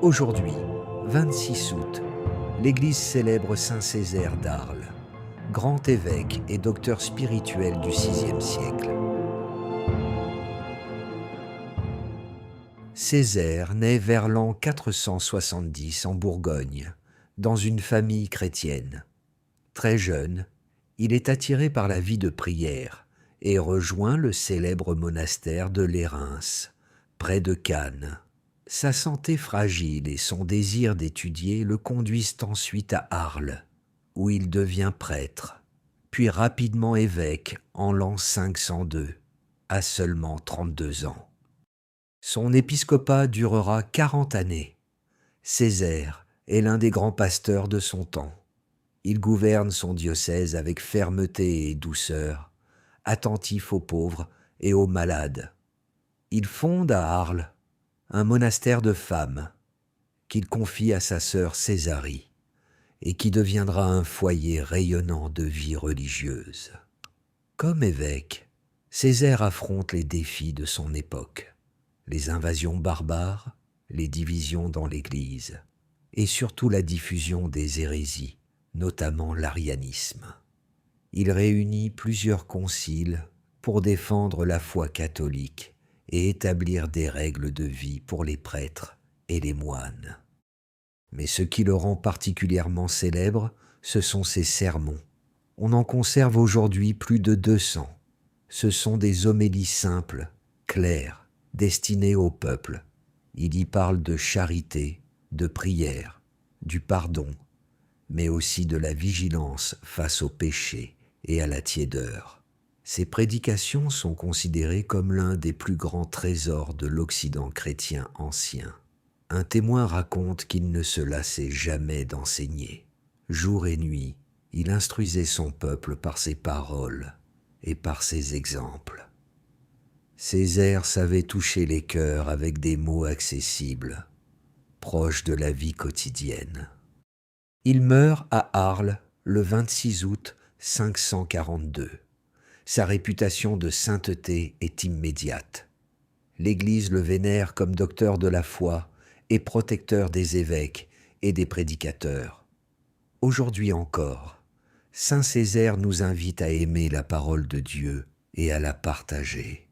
Aujourd'hui, 26 août, l'Église célèbre Saint Césaire d'Arles, grand évêque et docteur spirituel du VIe siècle. Césaire naît vers l'an 470 en Bourgogne, dans une famille chrétienne. Très jeune, il est attiré par la vie de prière et rejoint le célèbre monastère de Lérins, près de Cannes. Sa santé fragile et son désir d'étudier le conduisent ensuite à Arles, où il devient prêtre, puis rapidement évêque en l'an 502, à seulement 32 ans. Son épiscopat durera 40 années. Césaire est l'un des grands pasteurs de son temps. Il gouverne son diocèse avec fermeté et douceur, attentif aux pauvres et aux malades. Il fonde à Arles un monastère de femmes qu'il confie à sa sœur Césarie et qui deviendra un foyer rayonnant de vie religieuse. Comme évêque, Césaire affronte les défis de son époque, les invasions barbares, les divisions dans l'Église et surtout la diffusion des hérésies, notamment l'arianisme. Il réunit plusieurs conciles pour défendre la foi catholique et établir des règles de vie pour les prêtres et les moines. Mais ce qui le rend particulièrement célèbre, ce sont ses sermons. On en conserve aujourd'hui plus de 200. Ce sont des homélies simples, claires, destinées au peuple. Il y parle de charité, de prière, du pardon, mais aussi de la vigilance face au péché et à la tiédeur. Ces prédications sont considérées comme l'un des plus grands trésors de l'Occident chrétien ancien. Un témoin raconte qu'il ne se lassait jamais d'enseigner. Jour et nuit, il instruisait son peuple par ses paroles et par ses exemples. Césaire savait toucher les cœurs avec des mots accessibles, proches de la vie quotidienne. Il meurt à Arles le 26 août 542. Sa réputation de sainteté est immédiate. L'Église le vénère comme docteur de la foi et protecteur des évêques et des prédicateurs. Aujourd'hui encore, Saint Césaire nous invite à aimer la parole de Dieu et à la partager.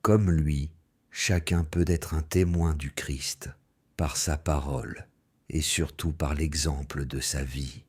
Comme lui, chacun peut être un témoin du Christ par sa parole et surtout par l'exemple de sa vie.